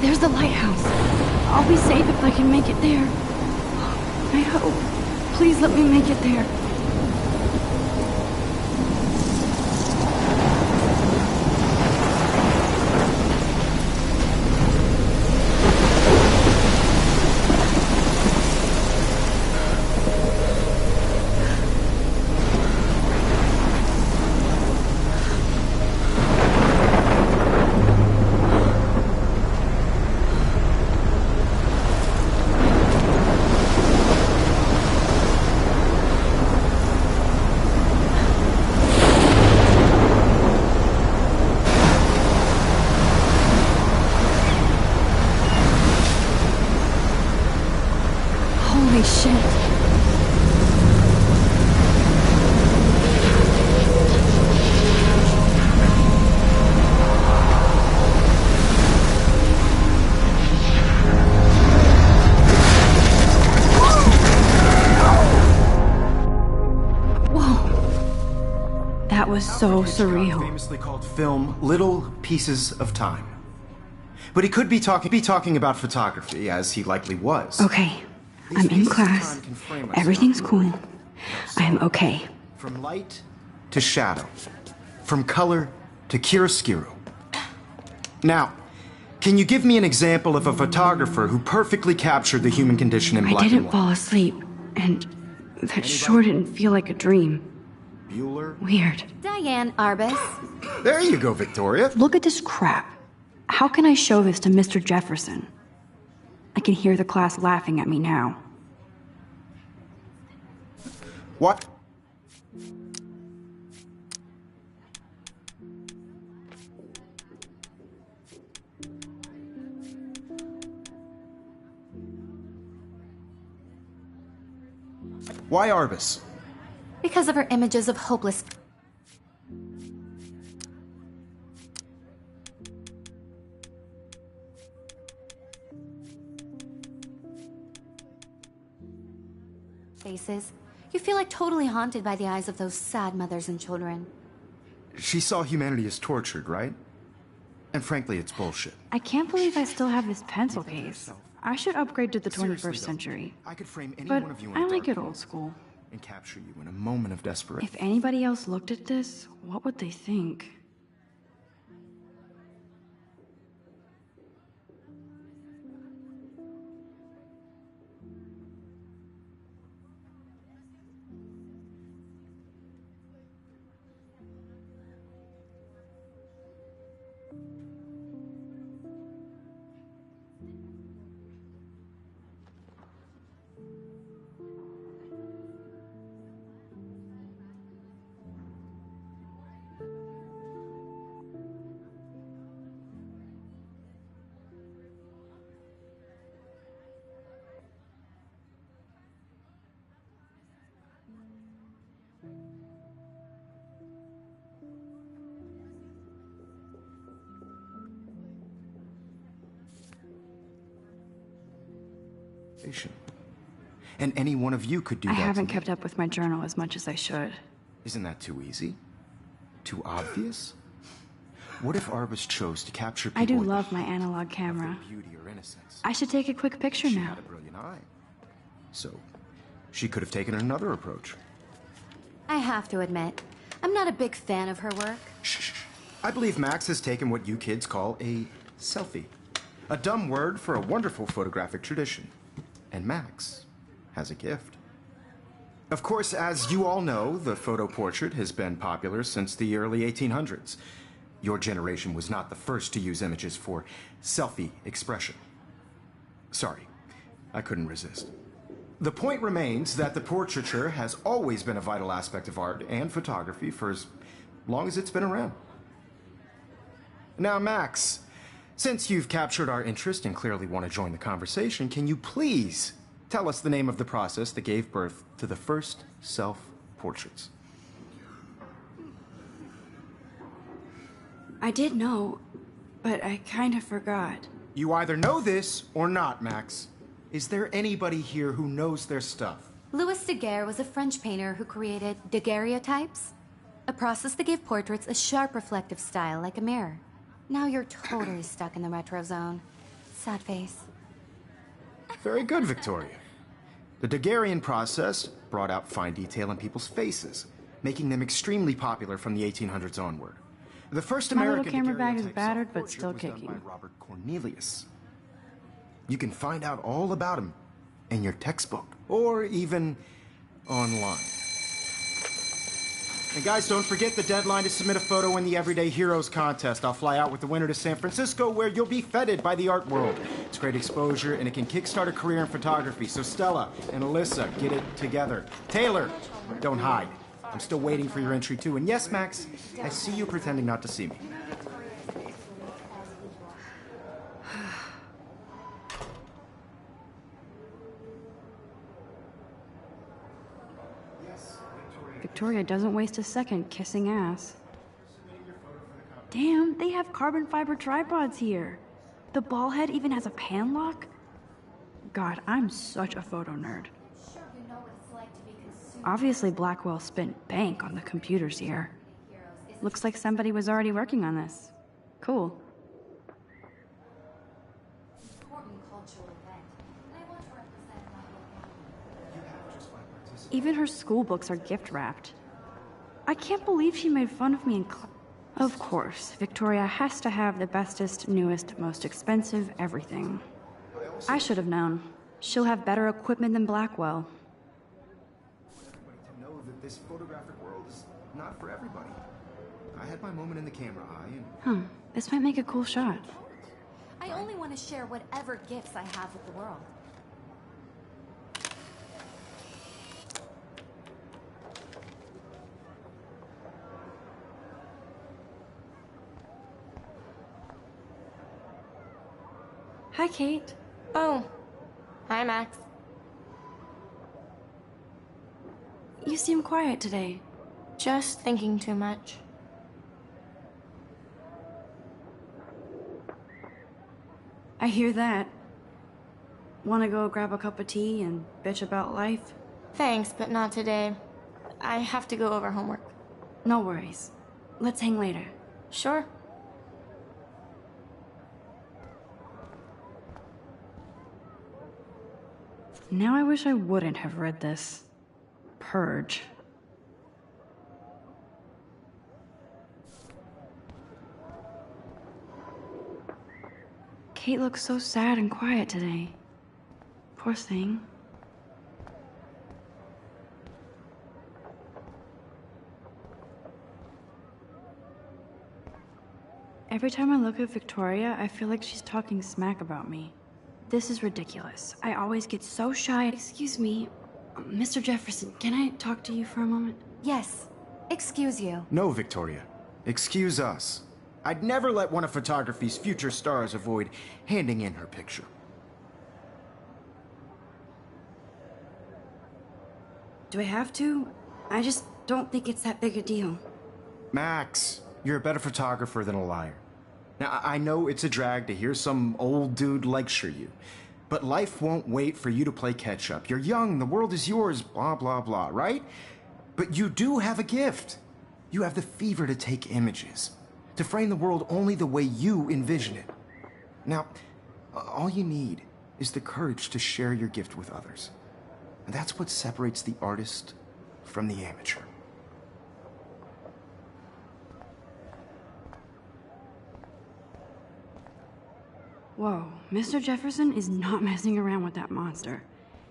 There's the lighthouse. I'll be safe if I can make it there. I hope. Please let me make it there. Holy shit. Whoa. That was so surreal. Famously called film Little Pieces of Time. But he could be talking about photography, as he likely was. Okay. I'm in class. Everything's cool. I am okay. From light to shadow. From color to chiaroscuro. Now, can you give me an example of a photographer who perfectly captured the human condition in black and white? I didn't fall asleep, and that sure didn't feel like a dream. Bueller? Weird. Diane Arbus. There you go, Victoria. Look at this crap. How can I show this to Mr. Jefferson? I can hear the class laughing at me now. What? Why Arbus? Because of her images of hopeless faces. You feel like totally haunted by the eyes of those sad mothers and children. She saw humanity as tortured, right? And frankly, it's bullshit. I can't believe I still have this pencil case. I should upgrade to the Seriously, 21st though, century. I could frame any But one of you in I a like dark it room old school. and capture you in a moment of desperation. If anybody else looked at this, what would they think? And any one of you could do I that. haven't to kept me. up with my journal as much as I should. Isn't that too easy? Too obvious? What if Arbus chose to capture people I do with love the my height analog of camera. their beauty or innocence? I should take a quick picture She now. had a brilliant eye. So, she could have taken another approach. I have to admit, I'm not a big fan of her work. Shh. I believe Max has taken what you kids call a selfie. A dumb word for a wonderful photographic tradition. And Max has a gift. Of course, as you all know, the photo portrait has been popular since the early 1800s. Your generation was not the first to use images for selfie expression. Sorry, I couldn't resist. The point remains that the portraiture has always been a vital aspect of art and photography for as long as it's been around. Now, Max, since you've captured our interest and clearly want to join the conversation, can you please tell us the name of the process that gave birth to the first self-portraits? I did know, but I kind of forgot. You either know this or not, Max. Is there anybody here who knows their stuff? Louis Daguerre was a French painter who created daguerreotypes, a process that gave portraits a sharp reflective style like a mirror. Now you're totally stuck in the retro zone. Sad face. Very good, Victoria. The Daguerrean process brought out fine detail in people's faces, making them extremely popular from the 1800s onward. The first My American little camera bag is daguerreotype battered, but self-portrait still was done kicking. by Robert Cornelius. You can find out all about him in your textbook, or even online. And guys, don't forget the deadline to submit a photo in the Everyday Heroes contest. I'll fly out with the winner to San Francisco, where you'll be feted by the art world. It's great exposure, and it can kickstart a career in photography. So Stella and Alyssa, get it together. Taylor, don't hide. I'm still waiting for your entry, too. And yes, Max, I see you pretending not to see me. Victoria doesn't waste a second kissing ass. Damn, they have carbon fiber tripods here. The ball head even has a pan lock? God, I'm such a photo nerd. Obviously, Blackwell spent bank on the computers here. Looks like somebody was already working on this. Cool. Even her school books are gift wrapped. I can't believe she made fun of me in class. Of course, Victoria has to have the bestest, newest, most expensive everything. I should have known. She'll have better equipment than Blackwell. Everybody to know that this photographic world is not for everybody. I had my moment in the camera eye, and This might make a cool shot. I only want to share whatever gifts I have with the world. Hi, Kate. Oh. Hi, Max. You seem quiet today. Just thinking too much. I hear that. Want to go grab a cup of tea and bitch about life? Thanks, but not today. I have to go over homework. No worries. Let's hang later. Sure. Now I wish I wouldn't have read this. Purge. Kate looks so sad and quiet today. Poor thing. Every time I look at Victoria, I feel like she's talking smack about me. This is ridiculous. I always get so shy. Excuse me, Mr. Jefferson, can I talk to you for a moment? Yes. Excuse you. No, Victoria. Excuse us. I'd never let one of photography's future stars avoid handing in her picture. Do I have to? I just don't think it's that big a deal. Max, you're a better photographer than a liar. Now, I know it's a drag to hear some old dude lecture you, but life won't wait for you to play catch-up. You're young, the world is yours, blah, blah, blah, right? But you do have a gift. You have the fever to take images, to frame the world only the way you envision it. Now, all you need is the courage to share your gift with others. And that's what separates the artist from the amateur. Whoa, Mr. Jefferson is not messing around with that monster.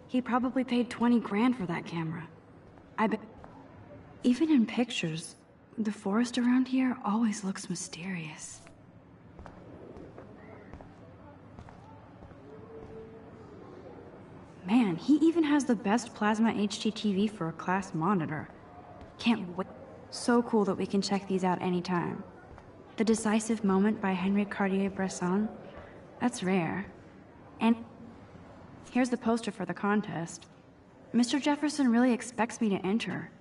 He probably paid 20 grand for that camera. I bet... Even in pictures, the forest around here always looks mysterious. Man, he even has the best plasma HDTV for a class monitor. Can't wait. So cool that we can check these out anytime. The Decisive Moment by Henry Cartier-Bresson. That's rare. And here's the poster for the contest. Mr. Jefferson really expects me to enter.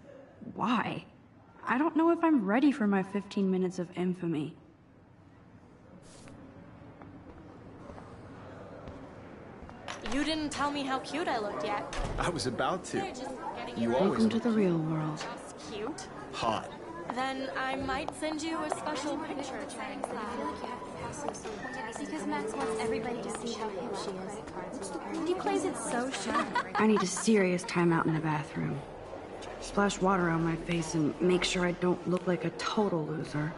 Why? I don't know if I'm ready for my 15 minutes of infamy. You didn't tell me how cute I looked yet. I was about to. They're just getting You you always Welcome to the real world. just cute. hot. Then I might send you a special picture. Because Max wants everybody to see how hip she is. He plays it so sharp. I need a serious timeout in the bathroom. Splash water on my face and make sure I don't look like a total loser.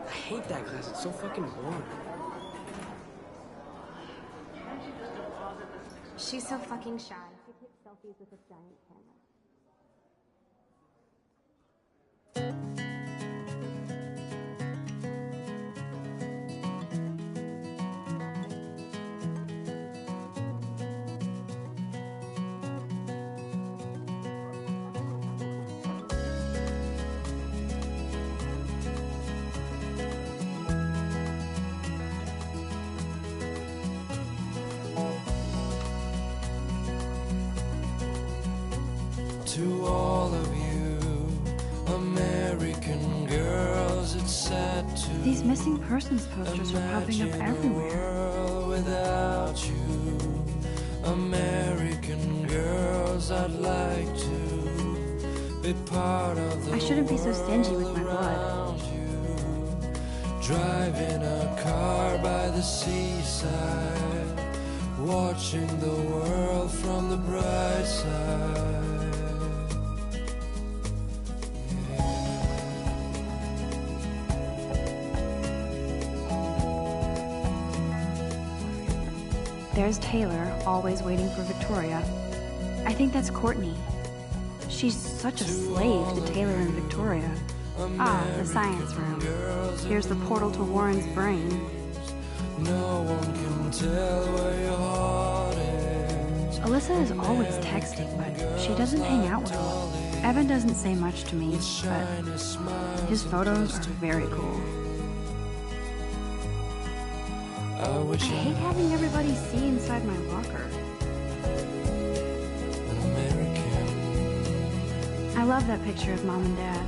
I hate that class. It's so fucking boring. She's so fucking shy. She takes selfies with this giant camera. To all of you, American girls, it's sad to These missing persons posters are popping up imagine a everywhere. world without you. American girls, I'd like to be part of the I shouldn't be so stingy with my blood. around you. Driving a car by the seaside, watching the world from the bright side. There's Taylor, always waiting for Victoria. I think that's Courtney. She's such a slave to Taylor and Victoria. Ah, the science room. Here's the portal to Warren's brain. No one can tell where your heart is. Alyssa is always texting, but she doesn't hang out with me. Evan doesn't say much to me, but his photos are very cool. I wish I hate having everybody see inside my locker. an American I love that picture of Mom and Dad.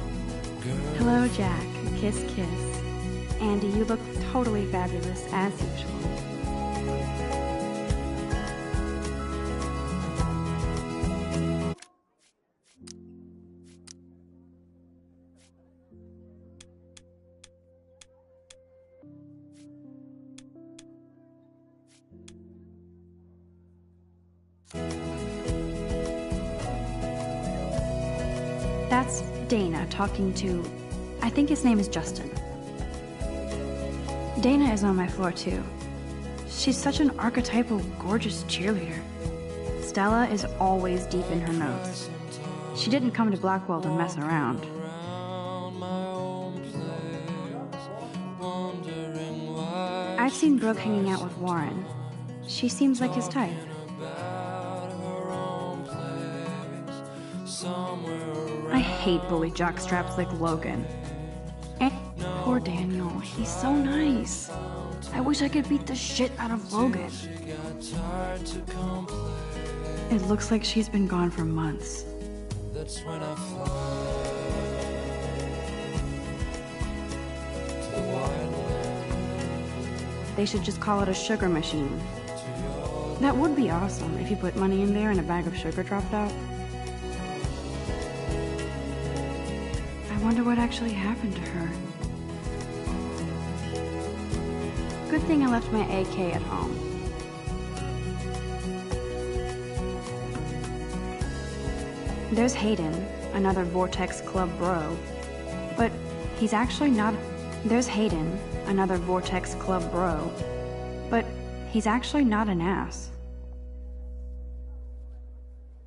Hello, Jack. Kiss, kiss. Andy, you look totally fabulous, as usual. That's Dana talking to... I think his name is Justin. Dana is on my floor too. She's such an archetypal, gorgeous cheerleader. Stella is always deep in her notes. She didn't come to Blackwell to mess around. I've seen Brooke hanging out with Warren. She seems like his type. I hate bully jockstraps like Logan. And poor Daniel, he's so nice. I wish I could beat the shit out of Logan. It looks like she's been gone for months. That's when I fly to the wildland. They should just call it a sugar machine. That would be awesome if you put money in there and a bag of sugar dropped out. I wonder what actually happened to her. Good thing I left my AK at home. There's Hayden, another Vortex Club bro. But he's actually not... There's Hayden, another Vortex Club bro. But he's actually not an ass.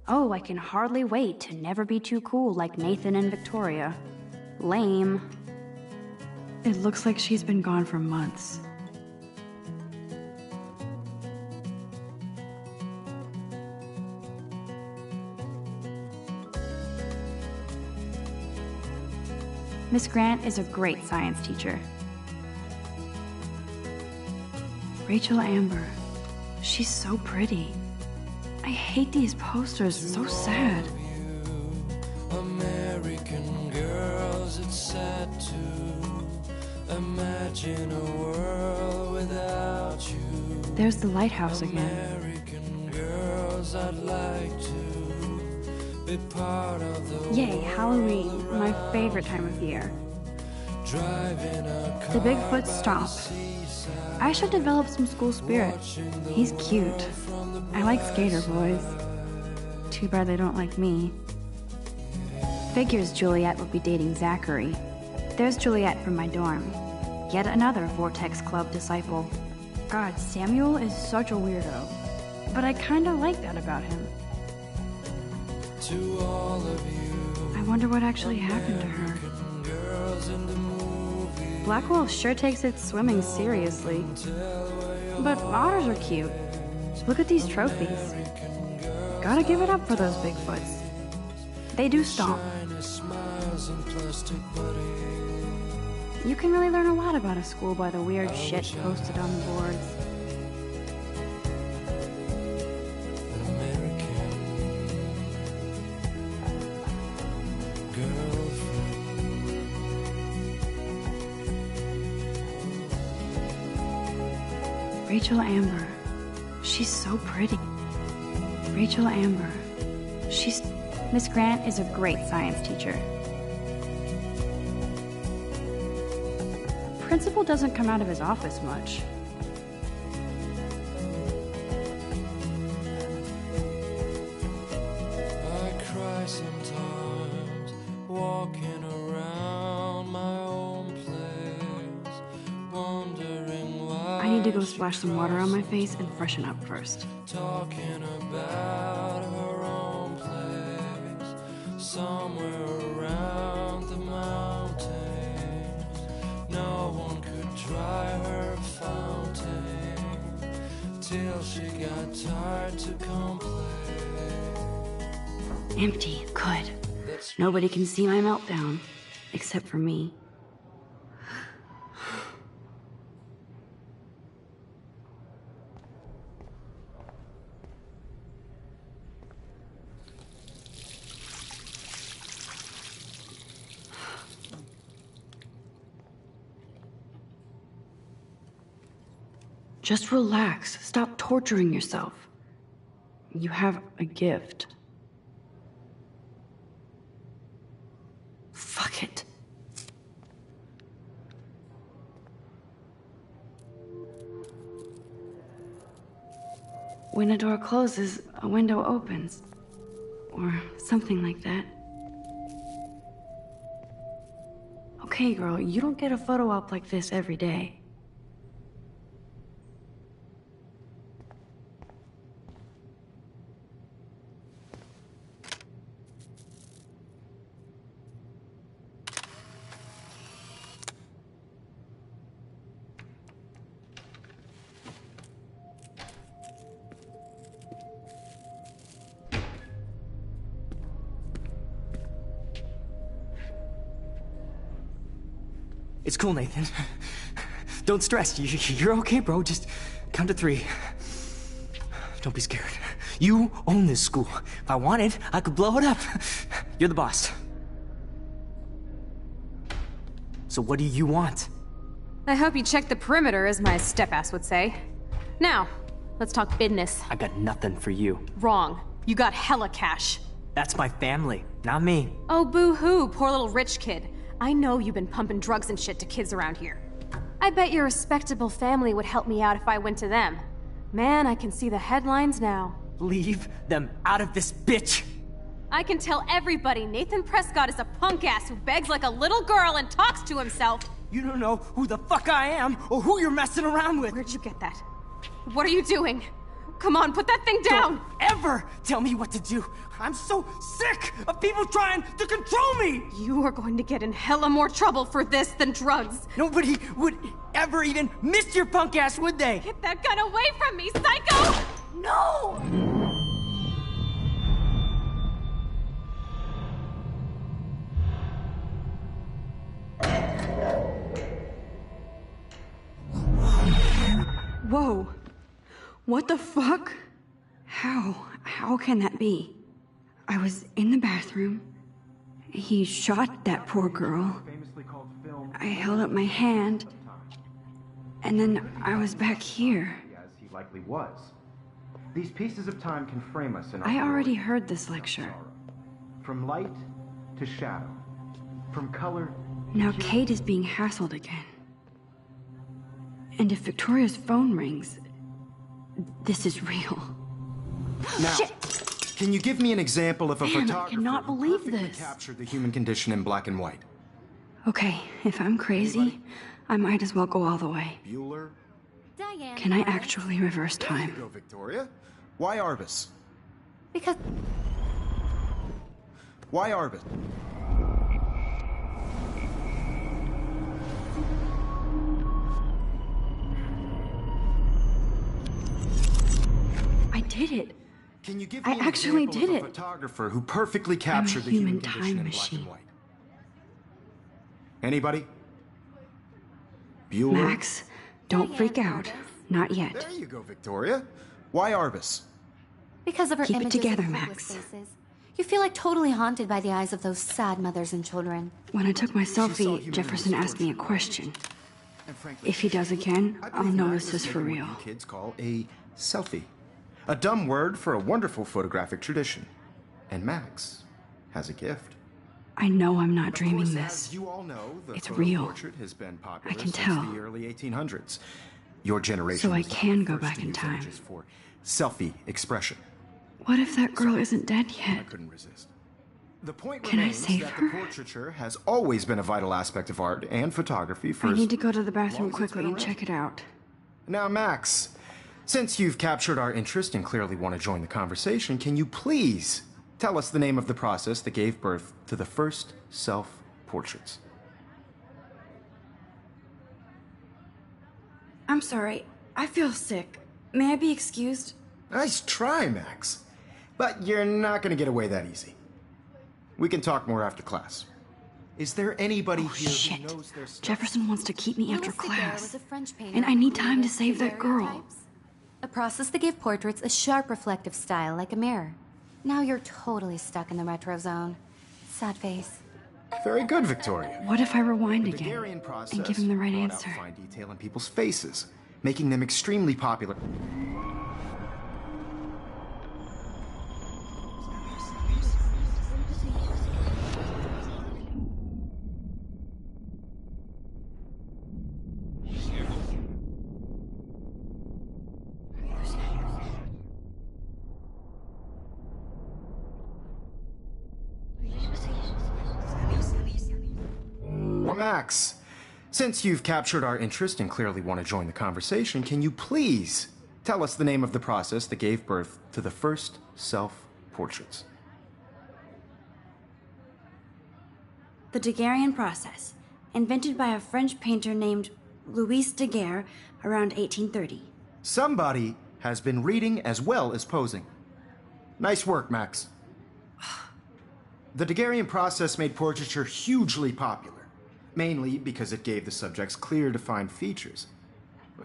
Oh, I can hardly wait to never be too cool like Nathan and Victoria. Lame. It looks like she's been gone for months. Miss Grant is a great science teacher. Rachel Amber. She's so pretty. I hate these posters, it's so sad. American girls, it's sad to imagine a world without you. There's the lighthouse again. American girls, I'd like to be part of the Yay, Halloween, my favorite time of year. driving a car The Bigfoot stomp. I should develop some school spirit. He's cute. I like skater boys. Too bad they don't like me. Figures Juliet would be dating Zachary. There's Juliet from my dorm. Yet another Vortex Club disciple. God, Samuel is such a weirdo. But I kinda like that about him. to all of you. I wonder what actually happened to her. Girls in the movie. Blackwell sure takes its swimming seriously. But otters are cute. Look at these trophies. Gotta give it up for those Bigfoots. They do stomp. Smiles and plastic buddies. You can really learn a lot about a school by the weird shit posted on the boards. American girlfriend. Rachel Amber. She's so pretty. Rachel Amber. She's... Miss Grant is a great science teacher. Principal doesn't come out of his office much. I cry sometimes, walking around my own place, wondering why. I need to go splash some water on my face and freshen up first. Talking about her own place, somewhere around the mountains. No one could dry her fountain till she got tired to complain. Empty. Good. Nobody can see my meltdown. Except for me. Just relax. Stop torturing yourself. You have a gift. Fuck it. When a door closes, a window opens. Or something like that. okay, girl. You don't get a photo op like this every day. It's cool, Nathan. Don't stress. You're okay, bro. Just count to 3. Don't be scared. You own this school. If I wanted, I could blow it up. You're the boss. So what do you want? I hope you checked the perimeter, as my step-ass would say. Now, let's talk business. I got nothing for you. Wrong. You got hella cash. That's my family, not me. Oh, boo-hoo, poor little rich kid. I know you've been pumping drugs and shit to kids around here. I bet your respectable family would help me out if I went to them. Man, I can see the headlines now. Leave them out of this bitch! I can tell everybody Nathan Prescott is a punk ass who begs like a little girl and talks to himself. You don't know who the fuck I am or who you're messing around with. Where'd you get that? What are you doing? Come on, put that thing down! Don't ever tell me what to do! I'm so sick of people trying to control me! You are going to get in hella more trouble for this than drugs. Nobody would ever even miss your punk ass, would they? Get that gun away from me, psycho! No! Whoa. What the fuck? How can that be? I was in the bathroom. He shot that poor girl. I held up my hand. And then I was back here. As he likely was. These pieces of time can frame us in our I already glory. heard this lecture. From light to shadow. From color to Now hue. Kate is being hassled again. And if Victoria's phone rings, this is real. Now, can you give me an example of a Damn, I photographer cannot who believe perfectly this. captured the human condition in black and white? Okay, if I'm crazy, I might as well go all the way. Bueller? Diane. Can I Lawrence. actually reverse There you time? go, Victoria. Why Arbus? Because Why Arbus? I did it. Can you give I me an actually example did of it. a photographer who perfectly captured the human human condition time in black machine. and white? Anybody? Bueller? Max, don't Diane freak out. Arbus. Not yet. There you go, Victoria. Why Arbus? Because of her Keep it images together, of hopeless Max. faces. You feel like totally haunted by the eyes of those sad mothers and children. When I took my saw selfie, human Jefferson asked me a question. And frankly, If he does again, I I'll believe know Max this is is for making real. what you kids call a selfie. A dumb word for a wonderful photographic tradition. And Max has a gift. I know I'm not Of dreaming course, this. as you all know, the It's photo real. portrait has been popular I can since tell. the early 1800s. Your generation So I was not can the go first back to in use time. images for selfie expression. What if that girl isn't dead I yet? couldn't resist. The point Can I remains save that her? the portraiture has always been a vital aspect of art and photography for I as need to go to the long bathroom as it's quickly been and around. check it out. Now, Max, since you've captured our interest and clearly want to join the conversation, can you please tell us the name of the process that gave birth to the first self-portraits? I'm sorry. I feel sick. May I be excused? Nice try, Max. But you're not going to get away that easy. We can talk more after class. Is there anybody Oh, here shit. who knows their stuff? Jefferson wants to keep me after Louis Daguerre class. was a French painter And I who need time to created save that girl. daguerreotypes, a process that gave portraits a sharp reflective style like a mirror. Now you're totally stuck in the retro zone. Sad face. Very good, Victoria. What if I rewind The again Daguerrean process and give him the right brought out answer? fine detail in people's faces, making them extremely popular. Max, since you've captured our interest and clearly want to join the conversation, can you please tell us the name of the process that gave birth to the first self-portraits? The Daguerrean process, invented by a French painter named Louis Daguerre around 1830. Somebody has been reading as well as posing. Nice work, Max. The Daguerrean process made portraiture hugely popular, mainly because it gave the subjects clear, defined features.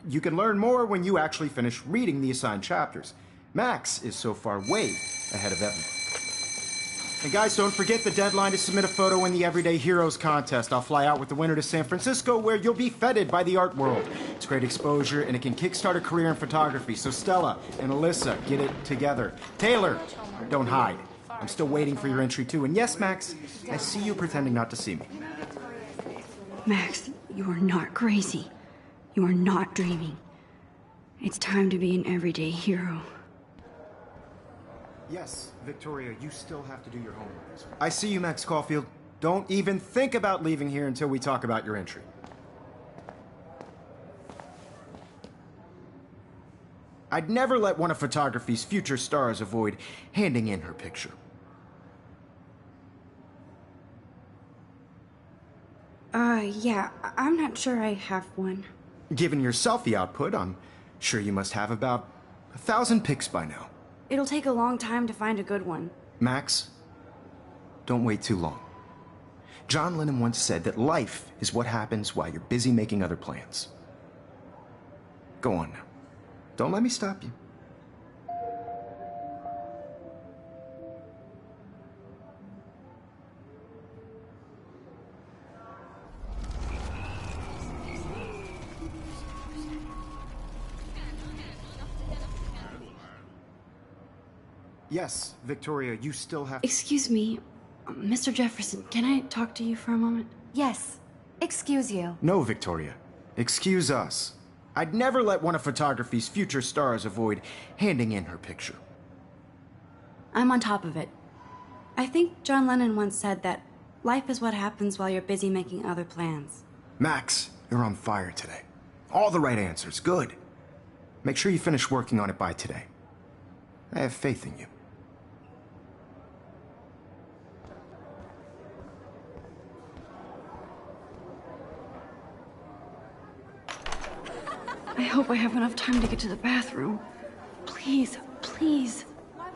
You can learn more when you actually finish reading the assigned chapters. Max is so far way ahead of everyone. And guys, don't forget the deadline to submit a photo in the Everyday Heroes contest. I'll fly out with the winner to San Francisco, where you'll be feted by the art world. It's great exposure, and it can kickstart a career in photography. So Stella and Alyssa, get it together. Taylor, don't hide. I'm still waiting for your entry, too. And yes, Max, I see you pretending not to see me. Max, you are not crazy. You are not dreaming. It's time to be an everyday hero. Yes, Victoria, you still have to do your homework. I see you, Max Caulfield. Don't even think about leaving here until we talk about your entry. I'd never let one of photography's future stars avoid handing in her picture. Yeah, I'm not sure I have one. Given your selfie output, I'm sure you must have about 1,000 pics by now. It'll take a long time to find a good one. Max, don't wait too long. John Lennon once said that life is what happens while you're busy making other plans. Go on now. Don't let me stop you. Yes, Victoria, you still have... Excuse me, Mr. Jefferson, can I talk to you for a moment? Yes. Excuse you. No, Victoria. Excuse us. I'd never let one of photography's future stars avoid handing in her picture. I'm on top of it. I think John Lennon once said that life is what happens while you're busy making other plans. Max, you're on fire today. All the right answers. Good. Make sure you finish working on it by today. I have faith in you. I hope I have enough time to get to the bathroom. Please, please.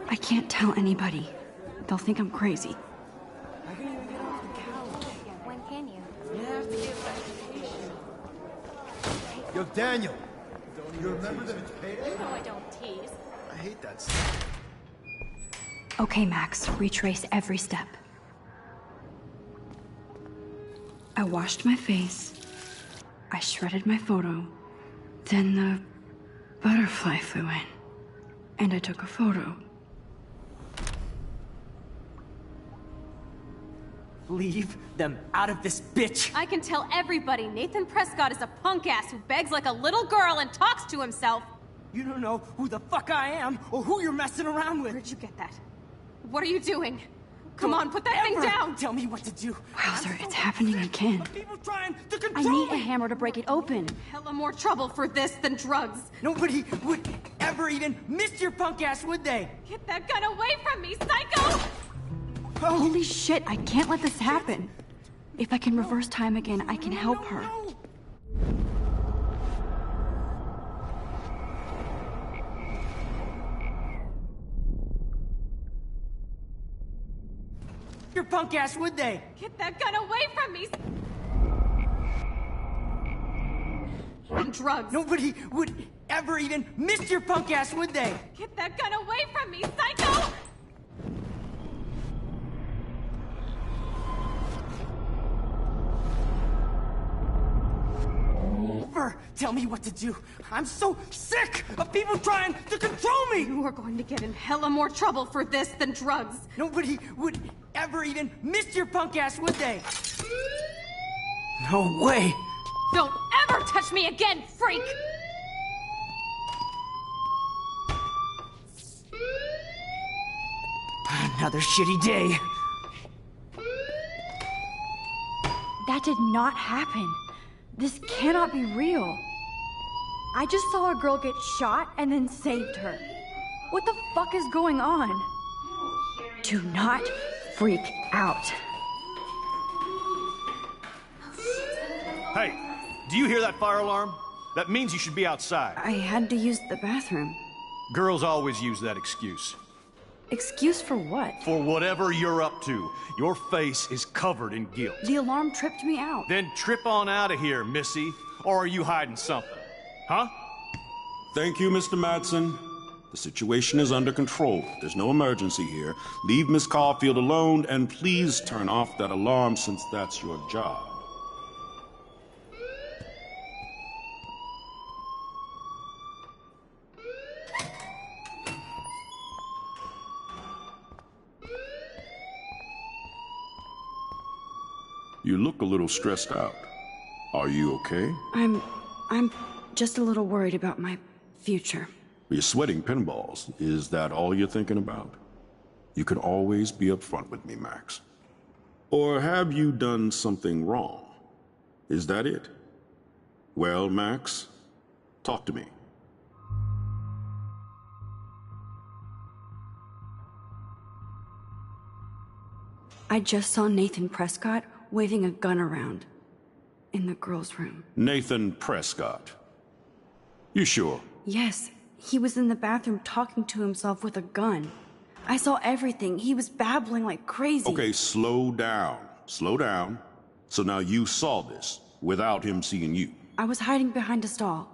I can't tell anybody. They'll think I'm crazy. When can you? Yo, Daniel. You remember that it's payday? No, I don't tease. I hate that stuff. Okay, Max, retrace every step. I washed my face. I shredded my photo. Then the butterfly flew in. And I took a photo. Leave them out of this bitch! I can tell everybody Nathan Prescott is a punk ass who begs like a little girl and talks to himself. You don't know who the fuck I am or who you're messing around with. Where'd you get that? What are you doing? Come on, put that thing down! Tell me what to do. Wowzer, it's happening again. People trying to I control need a me. hammer to break it open. Hella more trouble for this than drugs. Nobody would ever even miss your punk ass, would they? Get that gun away from me, psycho! Oh, Holy shit, I can't let this happen. If I can reverse time again, I can help her. no. Your punk ass, would they? Get that gun away from me! And drugs. Nobody would ever even miss your punk ass, would they? Get that gun away from me, psycho! Never tell me what to do. I'm so sick of people trying to control me. You are going to get in hella more trouble for this than drugs. Nobody would ever even miss your punk ass, would they? No way. Don't ever touch me again, freak! Another shitty day. That did not happen. This cannot be real. I just saw a girl get shot and then saved her. What the fuck is going on? Do not freak out. Hey, do you hear that fire alarm? That means you should be outside. I had to use the bathroom. Girls always use that excuse. Excuse for what? For whatever you're up to. Your face is covered in guilt. The alarm tripped me out. Then trip on out of here, Missy. Or are you hiding something? Huh? Thank you, Mr. Madsen. The situation is under control. There's no emergency here. Leave Miss Caulfield alone, and please turn off that alarm since that's your job. You look a little stressed out. Are you okay? I'm just a little worried about my future. You're sweating pinballs. Is that all you're thinking about? You can always be upfront with me, Max. Or have you done something wrong? Is that it? Well, Max, talk to me. I just saw Nathan Prescott waving a gun around in the girls' room. Nathan Prescott. You sure? Yes, he was in the bathroom talking to himself with a gun. I saw everything. He was babbling like crazy. Okay, slow down. Slow down. So now you saw this without him seeing you. I was hiding behind a stall.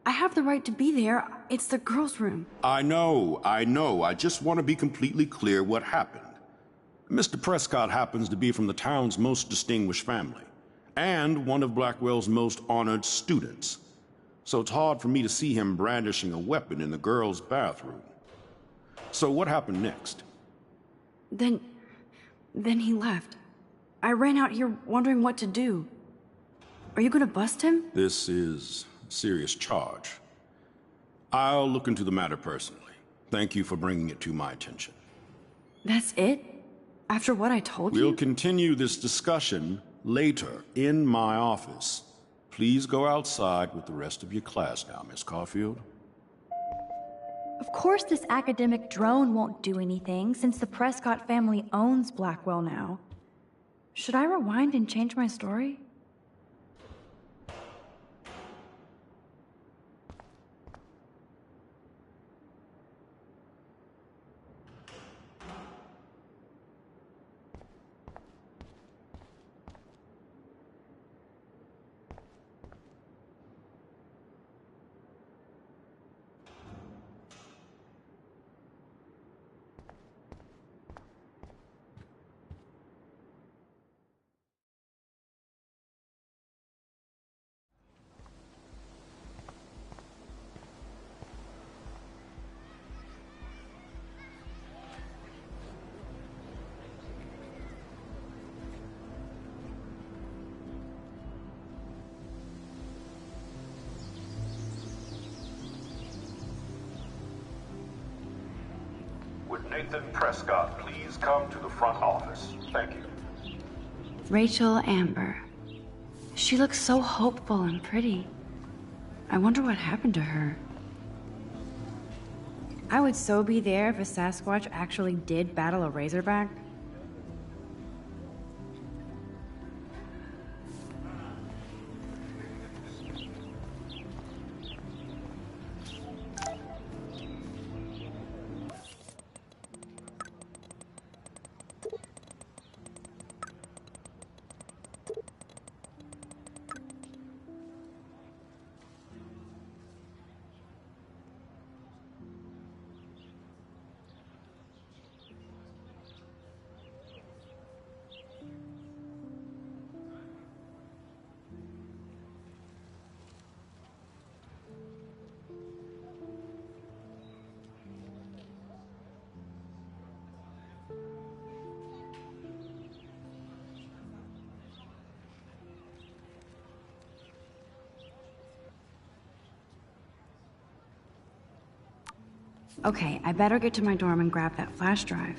I have the right to be there. It's the girls' room. I know. I just want to be completely clear what happened. Mr. Prescott happens to be from the town's most distinguished family, and one of Blackwell's most honored students. So it's hard for me to see him brandishing a weapon in the girls' bathroom. So what happened next? Then he left. I ran out here wondering what to do. Are you gonna bust him? This is a serious charge. I'll look into the matter personally. Thank you for bringing it to my attention. That's it? After what I told you? We'll continue this discussion later in my office. Please go outside with the rest of your class now, Miss Caulfield. Of course this academic drone won't do anything, since the Prescott family owns Blackwell now. Should I rewind and change my story? Would Nathan Prescott please come to the front office? Thank you. Rachel Amber. She looks so hopeful and pretty. I wonder what happened to her. I would so be there if a Sasquatch actually did battle a Razorback. Okay, I better get to my dorm and grab that flash drive.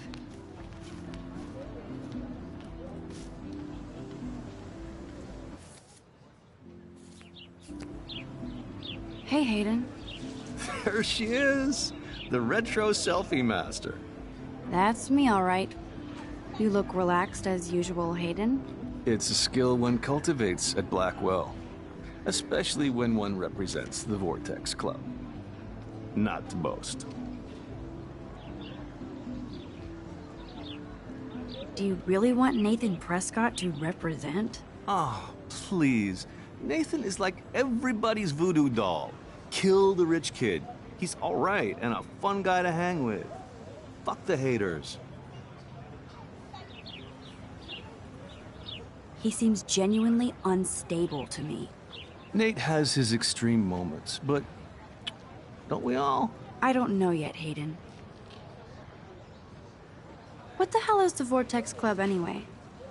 Hey, Hayden. There she is, the retro selfie master. That's me, all right. You look relaxed as usual, Hayden. It's a skill one cultivates at Blackwell, especially when one represents the Vortex Club. Not to boast. Do you really want Nathan Prescott to represent? Oh, please. Nathan is like everybody's voodoo doll. Kill the rich kid. He's all right and a fun guy to hang with. Fuck the haters. He seems genuinely unstable to me. Nate has his extreme moments, but don't we all? I don't know yet, Hayden. What the hell is the Vortex Club anyway?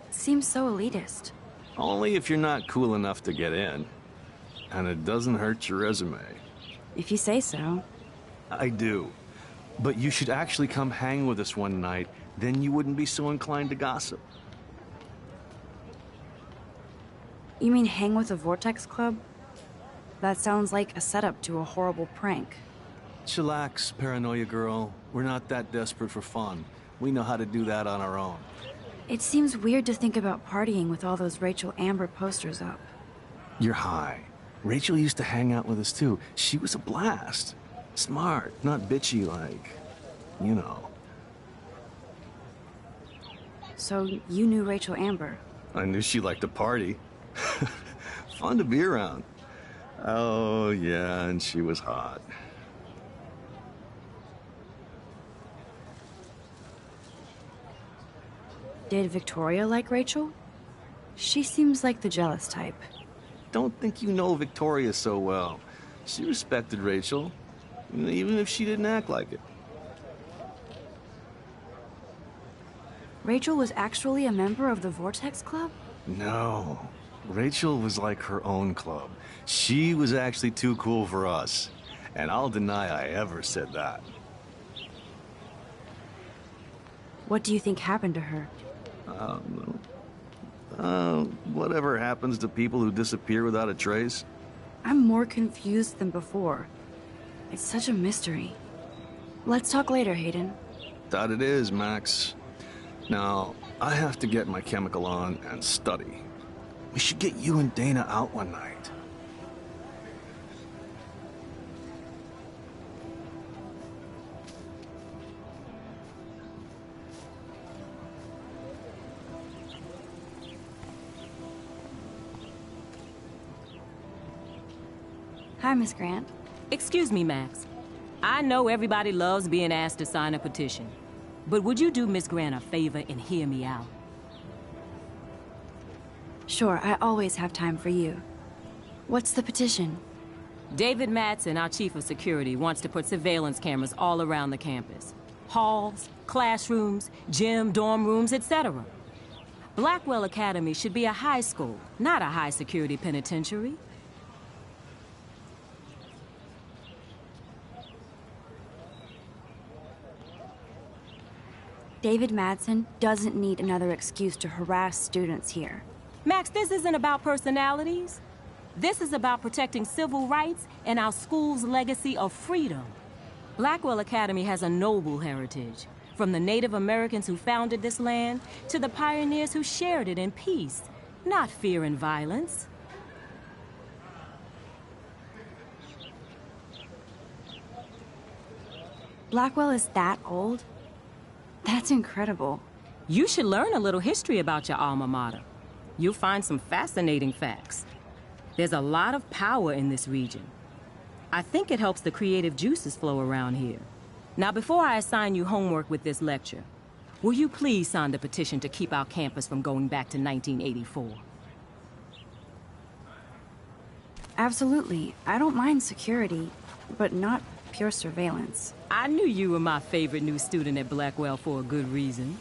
It seems so elitist. Only if you're not cool enough to get in. And it doesn't hurt your resume. If you say so. I do. But you should actually come hang with us one night, then you wouldn't be so inclined to gossip. You mean hang with the Vortex Club? That sounds like a setup to a horrible prank. Chillax, paranoia girl. We're not that desperate for fun. We know how to do that on our own. It seems weird to think about partying with all those Rachel Amber posters up. You're high. Rachel used to hang out with us too. She was a blast. Smart, not bitchy like, you know. So you knew Rachel Amber? I knew she liked to party. Fun to be around. Oh, yeah, and she was hot. Did Victoria like Rachel? She seems like the jealous type. Don't think you know Victoria so well. She respected Rachel, even if she didn't act like it. Rachel was actually a member of the Vortex Club? No. Rachel was like her own club. She was actually too cool for us. And I'll deny I ever said that. What do you think happened to her? Whatever happens to people who disappear without a trace. I'm more confused than before. It's such a mystery. Let's talk later, Hayden. That it is, Max. Now, I have to get my chemical on and study. We should get you and Dana out one night. Hi, Miss Grant. Excuse me, Max. I know everybody loves being asked to sign a petition. But would you do Miss Grant a favor and hear me out? Sure, I always have time for you. What's the petition? David Madsen, our chief of security, wants to put surveillance cameras all around the campus. Halls, classrooms, gym, dorm rooms, etc. Blackwell Academy should be a high school, not a high-security penitentiary. David Madsen doesn't need another excuse to harass students here. Max, this isn't about personalities. This is about protecting civil rights and our school's legacy of freedom. Blackwell Academy has a noble heritage, from the Native Americans who founded this land to the pioneers who shared it in peace, not fear and violence. Blackwell is that old? That's incredible. You should learn a little history about your alma mater. You'll find some fascinating facts. There's a lot of power in this region. I think it helps the creative juices flow around here. Now, before I assign you homework with this lecture, will you please sign the petition to keep our campus from going back to 1984? Absolutely. I don't mind security, but not pure surveillance. I knew you were my favorite new student at Blackwell for a good reason.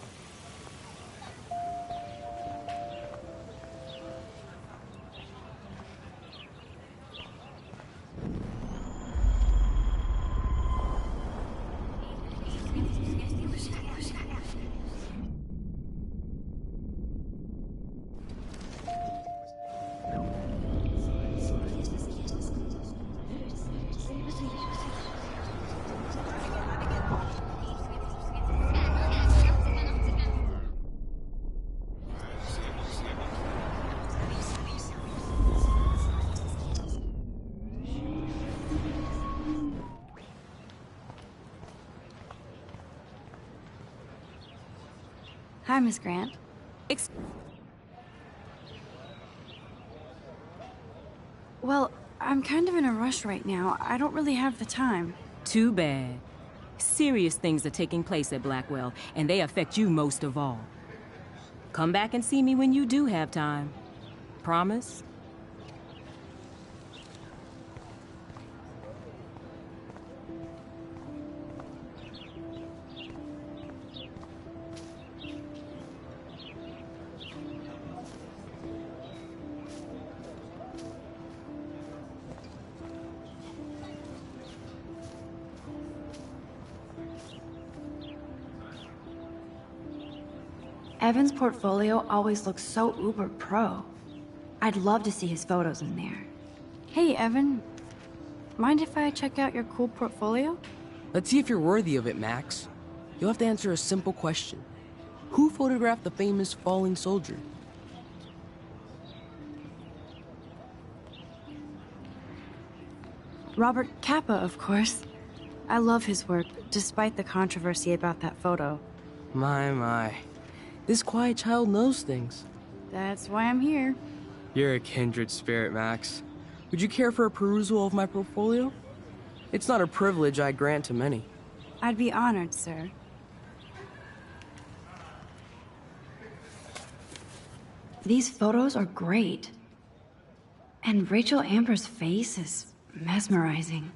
Hi, Miss Grant. Well, I'm kind of in a rush right now. I don't really have the time. Too bad. Serious things are taking place at Blackwell, and they affect you most of all. Come back and see me when you do have time. Promise? Evan's portfolio always looks so uber pro. I'd love to see his photos in there. Hey, Evan. Mind if I check out your cool portfolio? Let's see if you're worthy of it, Max. You'll have to answer a simple question. Who photographed the famous falling soldier? Robert Capa, of course. I love his work, despite the controversy about that photo. My. This quiet child knows things. That's why I'm here. You're a kindred spirit, Max. Would you care for a perusal of my portfolio? It's not a privilege I grant to many. I'd be honored, sir. These photos are great. And Rachel Amber's face is mesmerizing.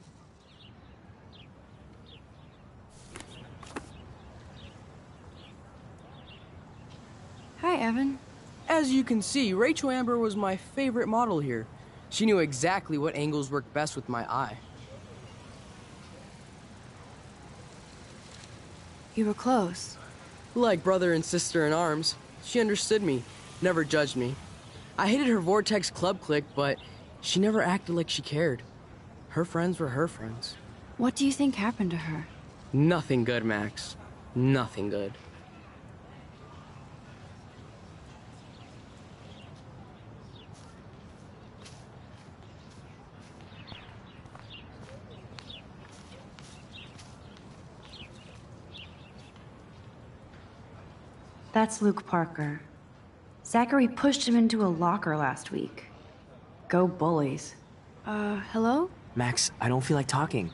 Hi, Evan. As you can see, Rachel Amber was my favorite model here. She knew exactly what angles worked best with my eye. You were close. Like brother and sister in arms. She understood me, never judged me. I hated her Vortex Club clique, but she never acted like she cared. Her friends were her friends. What do you think happened to her? Nothing good, Max. Nothing good. That's Luke Parker. Zachary pushed him into a locker last week. Go bullies. Hello? Max, I don't feel like talking.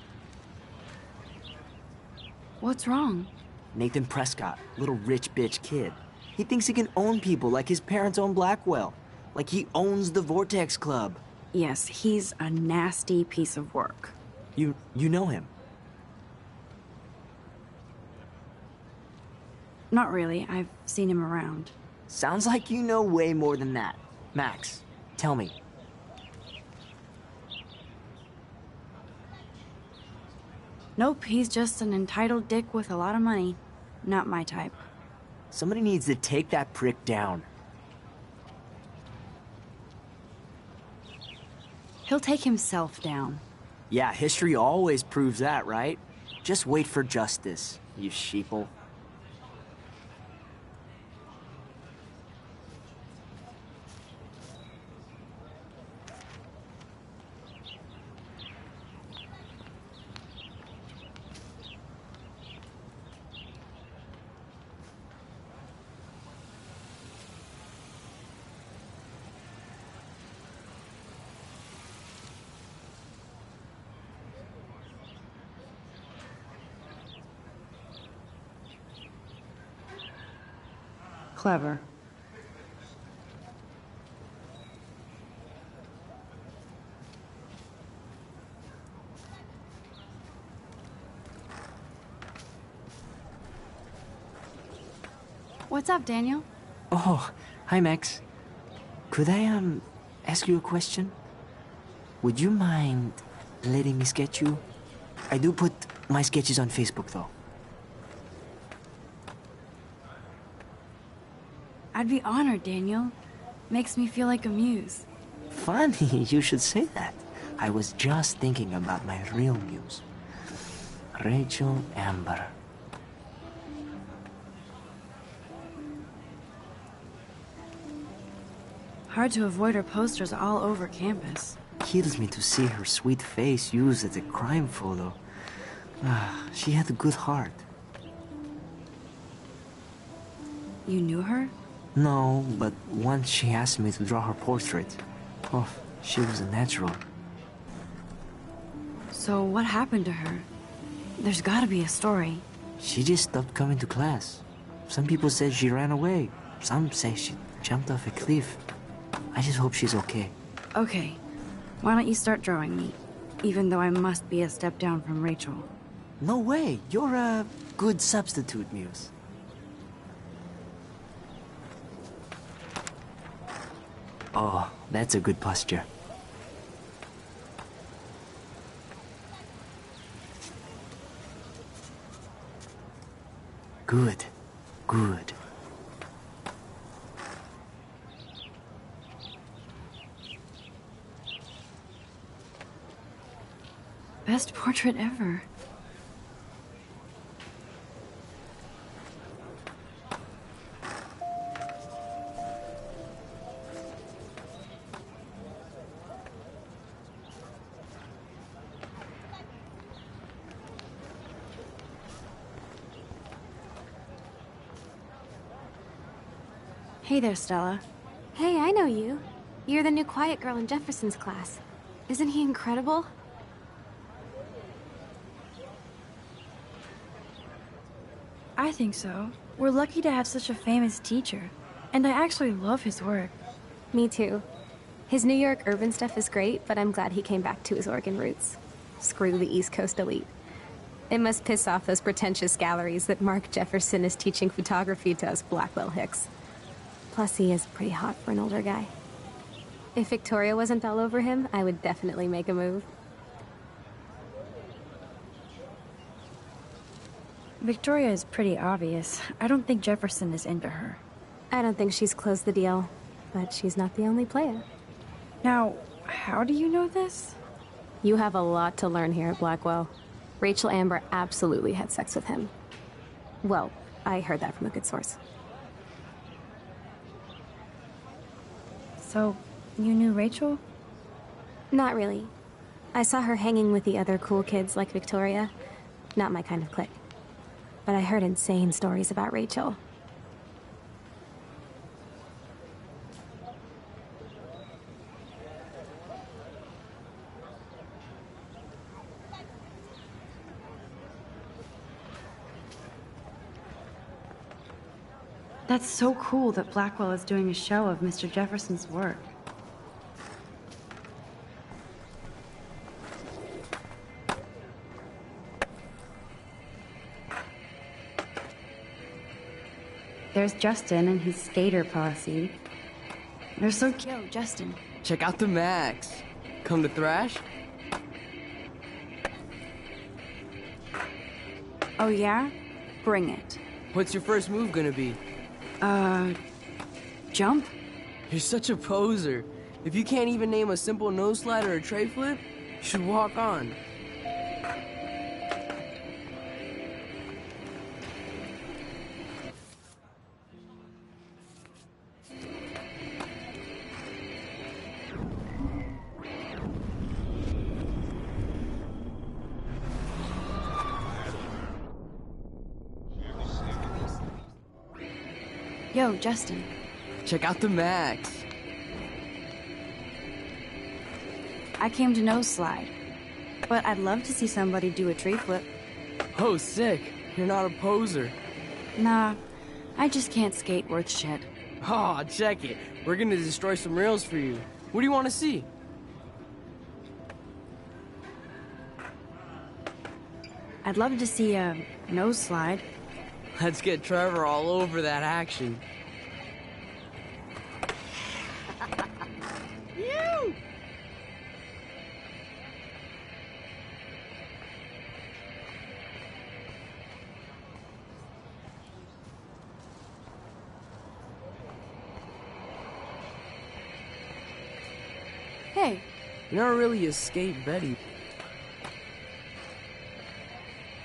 What's wrong? Nathan Prescott, little rich bitch kid. He thinks he can own people like his parents own Blackwell. Like he owns the Vortex Club. Yes, he's a nasty piece of work. You know him? Not really. I've seen him around. Sounds like you know way more than that. Max, tell me. Nope, he's just an entitled dick with a lot of money. Not my type. Somebody needs to take that prick down. He'll take himself down. Yeah, history always proves that, right? Just wait for justice, you sheeple. Clever. What's up, Daniel? Oh, hi, Max. Could I, ask you a question? Would you mind letting me sketch you? I do put my sketches on Facebook, though. I'd be honored, Daniel. Makes me feel like a muse. Funny, you should say that. I was just thinking about my real muse. Rachel Amber. Hard to avoid her posters all over campus. Kills me to see her sweet face used as a crime photo. She had a good heart. You knew her? No, but once she asked me to draw her portrait. Oh, she was a natural. So what happened to her? There's gotta be a story. She just stopped coming to class. Some people said she ran away. Some say she jumped off a cliff. I just hope she's okay. Okay. Why don't you start drawing me? Even though I must be a step down from Rachel. No way. You're a good substitute, Muse. Oh, that's a good posture. Good. Good. Best portrait ever. Hey there, Stella. Hey, I know you. You're the new quiet girl in Jefferson's class. Isn't he incredible? I think so. We're lucky to have such a famous teacher. And I actually love his work. Me too. His New York urban stuff is great, but I'm glad he came back to his Oregon roots. Screw the East Coast elite. It must piss off those pretentious galleries that Mark Jefferson is teaching photography to us Blackwell hicks. Plus, he is pretty hot for an older guy. If Victoria wasn't all over him, I would definitely make a move. Victoria is pretty obvious. I don't think Jefferson is into her. I don't think she's closed the deal, but she's not the only player. Now, how do you know this? You have a lot to learn here at Blackwell. Rachel Amber absolutely had sex with him. Well, I heard that from a good source. So, you knew Rachel? Not really. I saw her hanging with the other cool kids like Victoria. Not my kind of clique. But I heard insane stories about Rachel. That's so cool that Blackwell is doing a show of Mr. Jefferson's work. There's Justin and his skater posse. They're so cute. Yo, Justin. Check out the Max. Come to thrash? Oh yeah? Bring it. What's your first move gonna be? Jump? You're such a poser. If you can't even name a simple nose slide or a tray flip, you should walk on. Yo, Justin. Check out the Max. I came to nose slide. But I'd love to see somebody do a tree flip. Oh, sick. You're not a poser. Nah, I just can't skate worth shit. Aw, check it. We're gonna destroy some rails for you. What do you want to see? I'd love to see a nose slide. Let's get Trevor all over that action. You! Hey. You're not really a skate Betty.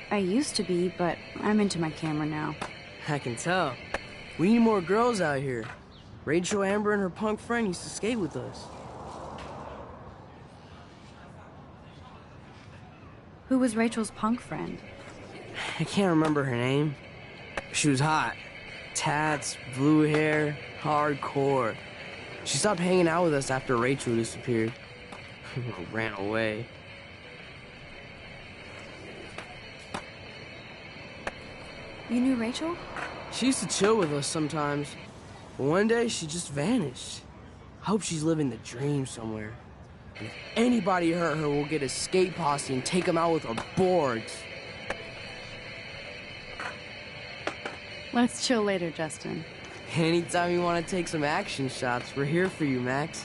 I used to be, but I'm into my camera now. I can tell. We need more girls out here. Rachel Amber and her punk friend used to skate with us. Who was Rachel's punk friend? I can't remember her name. She was hot. Tats, blue hair, hardcore. She stopped hanging out with us after Rachel disappeared. Ran away. You knew Rachel? She used to chill with us sometimes. But one day, she just vanished. I hope she's living the dream somewhere. And if anybody hurt her, we'll get a skate posse and take them out with our boards. Let's chill later, Justin. Anytime you want to take some action shots, we're here for you, Max.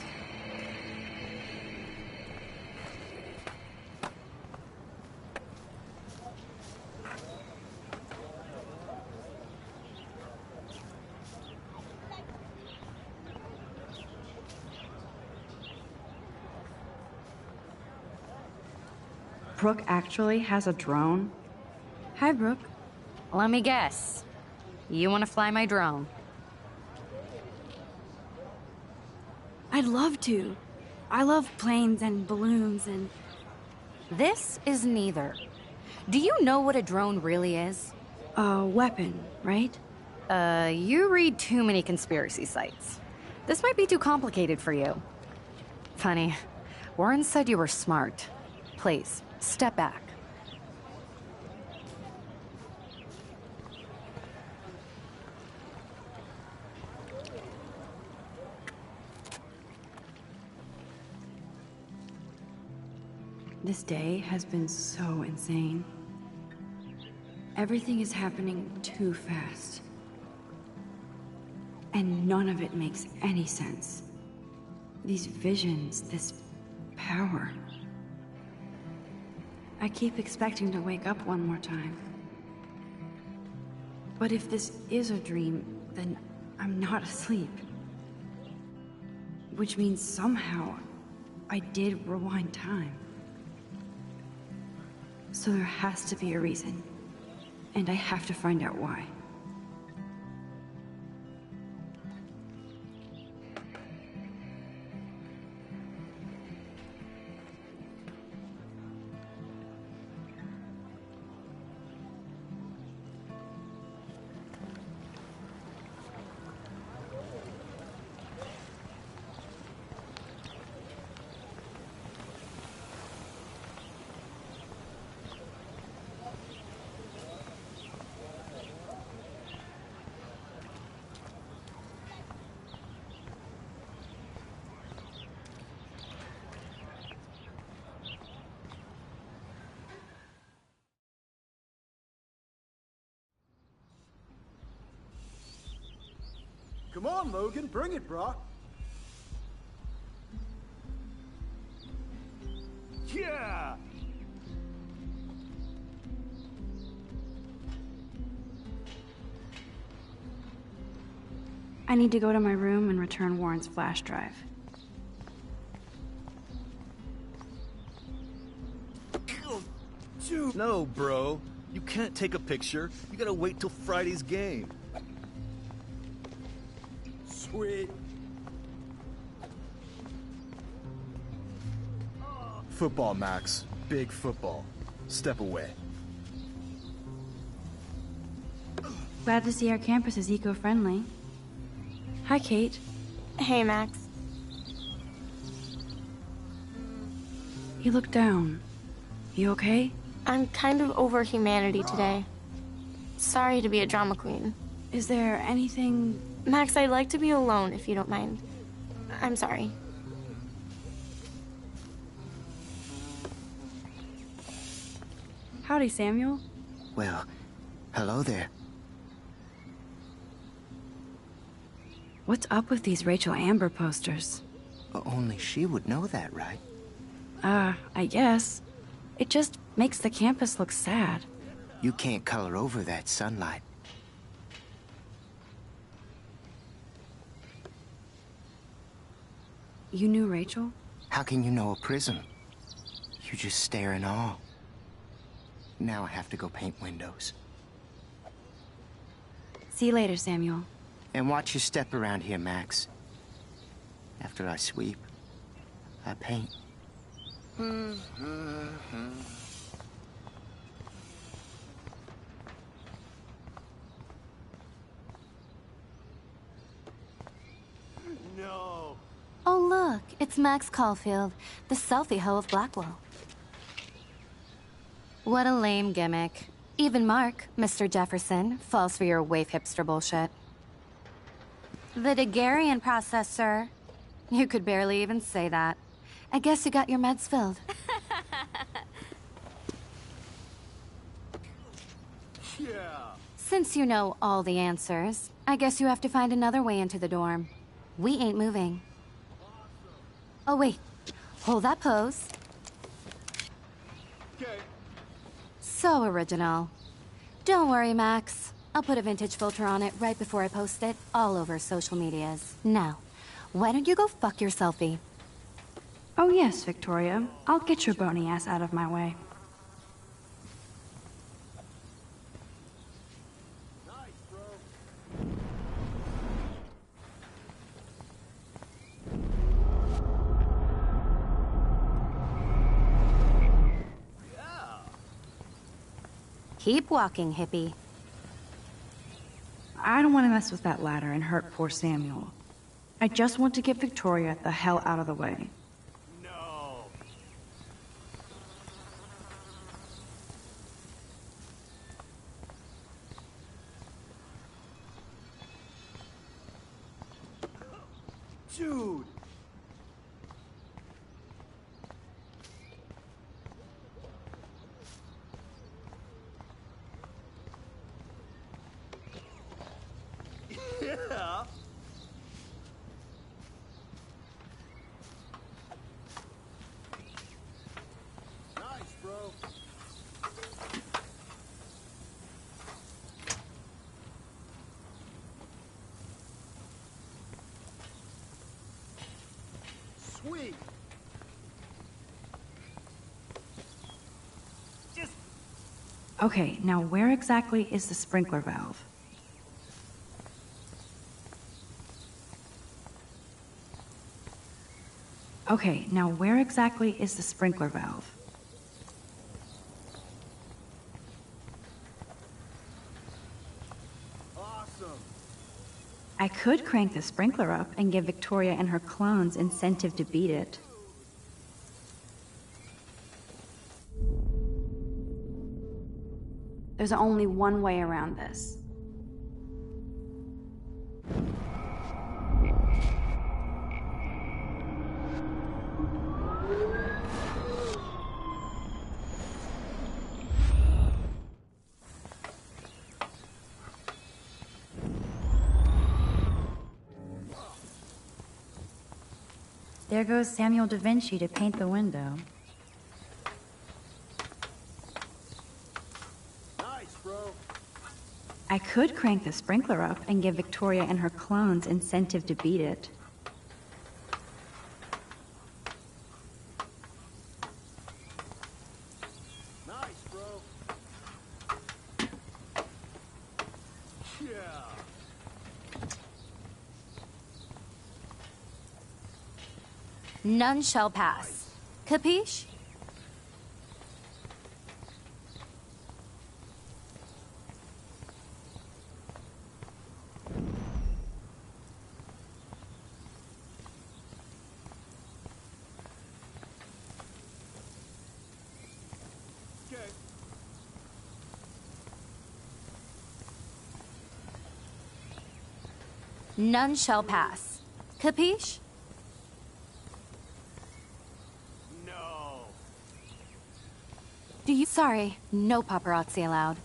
Brooke actually has a drone? Hi, Brooke. Let me guess. You want to fly my drone? I'd love to. I love planes and balloons and... This is neither. Do you know what a drone really is? A weapon, right? You read too many conspiracy sites. This might be too complicated for you. Funny, Warren said you were smart. Please, step back. This day has been so insane. Everything is happening too fast. And none of it makes any sense. These visions, this power. I keep expecting to wake up one more time. But if this is a dream, then I'm not asleep. Which means somehow I did rewind time. So there has to be a reason. And I have to find out why. Come on, Logan, bring it, brah. Yeah! I need to go to my room and return Warren's flash drive. No, bro. You can't take a picture. You gotta wait till Friday's game. Sweet. Football, Max. Big football. Step away. Glad to see our campus is eco-friendly. Hi, Kate. Hey, Max. You look down. You okay? I'm kind of over humanity today. Sorry to be a drama queen. Is there anything... Max, I'd like to be alone if you don't mind. I'm sorry. Howdy, Samuel. Well, hello there. What's up with these Rachel Amber posters? Only she would know that, right? I guess. It just makes the campus look sad. You can't color over that sunlight. You knew Rachel? How can you know a prism? You just stare in awe. Now I have to go paint windows. See you later, Samuel. And watch your step around here, Max. After I sweep, I paint. It's Max Caulfield, the selfie hoe of Blackwell. What a lame gimmick. Even Mark, Mr. Jefferson, falls for your waif hipster bullshit. The Daguerrean process, sir. You could barely even say that. I guess you got your meds filled. Yeah. Since you know all the answers, I guess you have to find another way into the dorm. We ain't moving. Oh, wait. Hold that pose. Okay. So original. Don't worry, Max. I'll put a vintage filter on it right before I post it all over social medias. Now, why don't you go fuck your selfie? Oh yes, Victoria. I'll get your bony ass out of my way. Keep walking, hippie. I don't want to mess with that ladder and hurt poor Samuel. I just want to get Victoria the hell out of the way. No. Dude. Yeah. Nice, bro. Sweet. Okay, now where exactly is the sprinkler valve? Okay, now where exactly is the sprinkler valve? Awesome. I could crank the sprinkler up and give Victoria and her clones incentive to beat it. There's only one way around this. There goes Samuel da Vinci to paint the window. Nice, bro. I could crank the sprinkler up and give Victoria and her clones incentive to beat it. Nice, bro. Yeah. None shall pass. Capiche? Okay. None shall pass. Capiche? No. Do you— Sorry, no paparazzi allowed.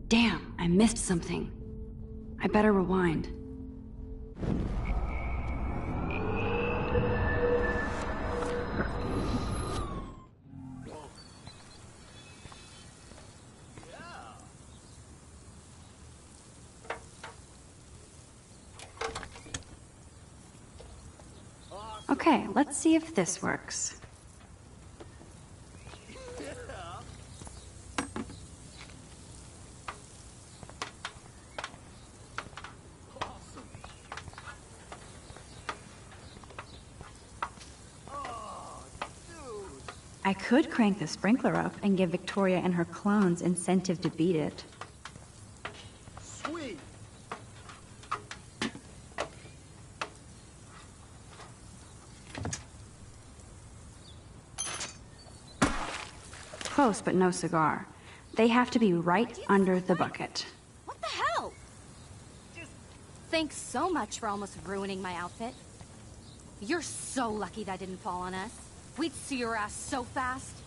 Damn, I missed something. I better rewind. Okay, let's see if this works. I could crank the sprinkler up and give Victoria and her clones incentive to beat it. Sweet. Close, but no cigar. They have to be right under the bucket. What the hell? Thanks so much for almost ruining my outfit. You're so lucky that didn't fall on us. We'd see your ass so fast.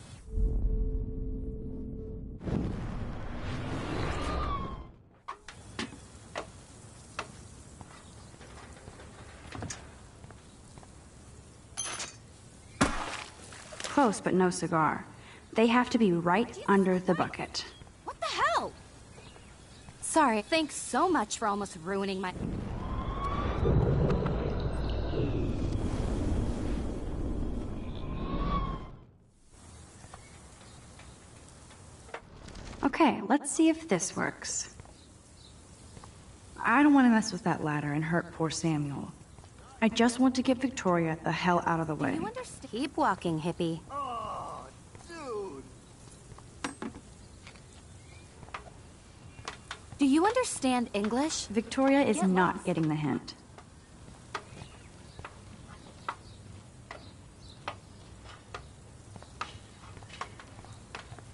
Close, but no cigar. They have to be right under the bucket. What the hell? Sorry, thanks so much for almost ruining my... Okay, let's see if this works. I don't want to mess with that ladder and hurt poor Samuel. I just want to get Victoria the hell out of the way. You understand? Keep walking, hippie. Oh, dude. Do you understand English? Victoria is not getting the hint.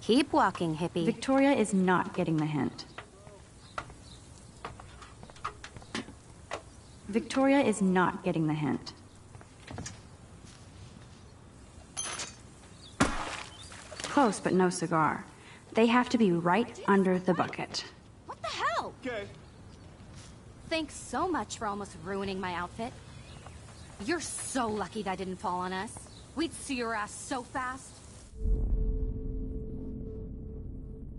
Keep walking, hippie. Victoria is not getting the hint. Victoria is not getting the hint. Close, but no cigar. They have to be right under the bucket. What the hell? Okay. Thanks so much for almost ruining my outfit. You're so lucky that didn't fall on us. We'd see your ass so fast.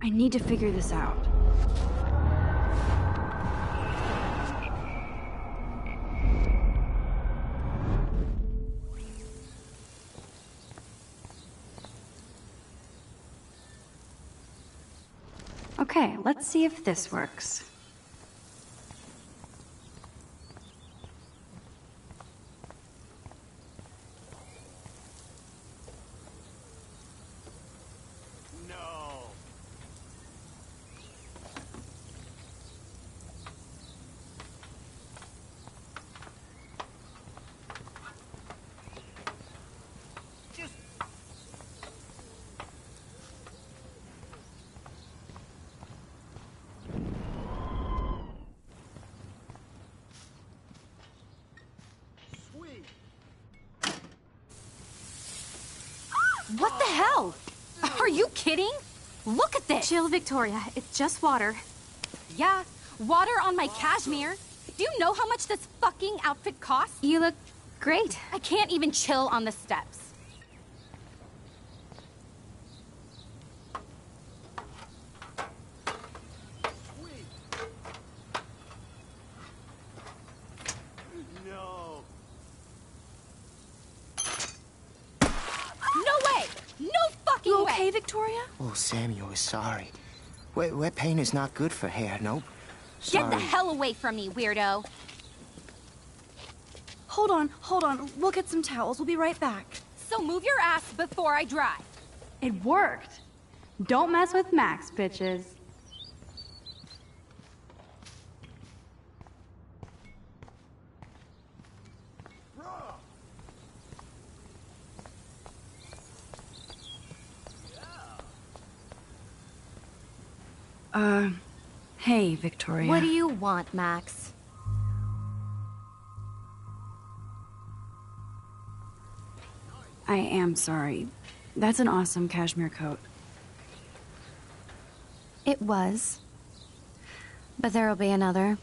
I need to figure this out. Okay, let's see if this works. What the hell? Are you kidding? Look at this! Chill, Victoria. It's just water. Yeah, water on my cashmere. Do you know how much this fucking outfit costs? You look great. I can't even chill on the steps. You okay, Victoria? Oh, Samuel is sorry. Wet paint is not good for hair, nope. Sorry. Get the hell away from me, weirdo. Hold on. We'll get some towels. We'll be right back. So move your ass before I dry. It worked. Don't mess with Max, bitches. Hey, Victoria. What do you want, Max? I am sorry. That's an awesome cashmere coat. It was. But there'll be another.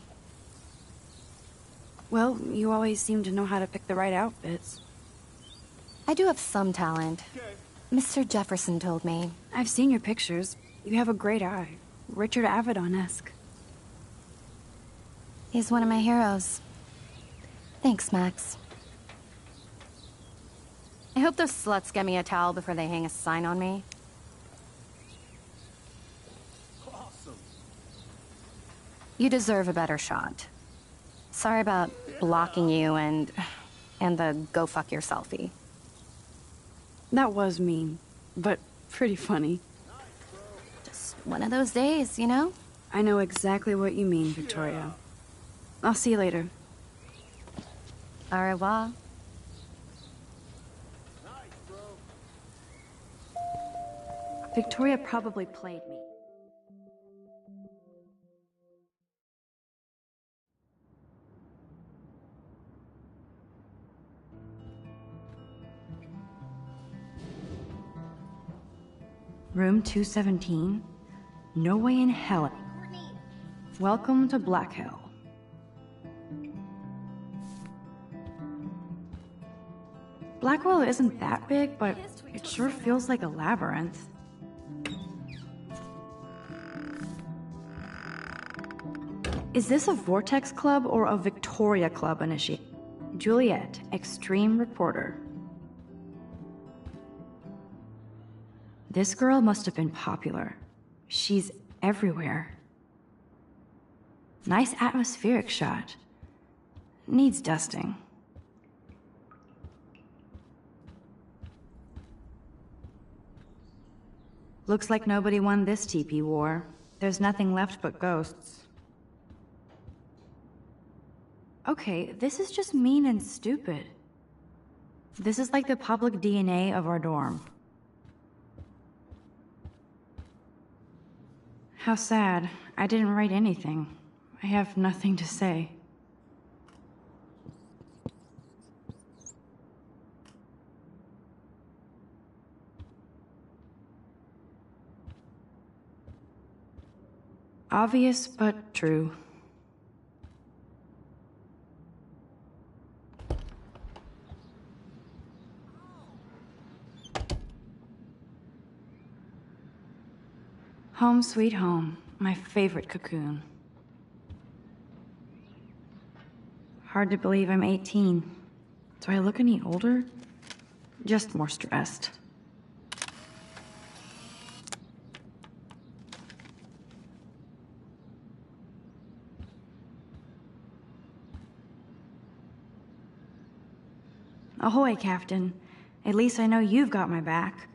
Well, you always seem to know how to pick the right outfits. I do have some talent. Mr. Jefferson told me. I've seen your pictures. You have a great eye. Richard Avedon-esque. He's one of my heroes. Thanks, Max. I hope those sluts get me a towel before they hang a sign on me. Awesome. You deserve a better shot. Sorry about blocking you and the go fuck your selfie. That was mean, but pretty funny. Just one of those days, you know? I know exactly what you mean, Victoria. I'll see you later. Au revoir. Victoria probably played me. Room 217? No way in hell. Welcome to Black Hill. Blackwell isn't that big, but it sure feels like a labyrinth. Is this a Vortex Club or a Victoria Club initiate? Juliet, extreme reporter. This girl must have been popular. She's everywhere. Nice atmospheric shot. Needs dusting. Looks like nobody won this TP war. There's nothing left but ghosts. Okay, this is just mean and stupid. This is like the public DNA of our dorm. How sad. I didn't write anything. I have nothing to say. Obvious, but true. Home sweet home, my favorite cocoon. Hard to believe I'm 18. Do I look any older? Just more stressed. Ahoy, Captain. At least I know you've got my back.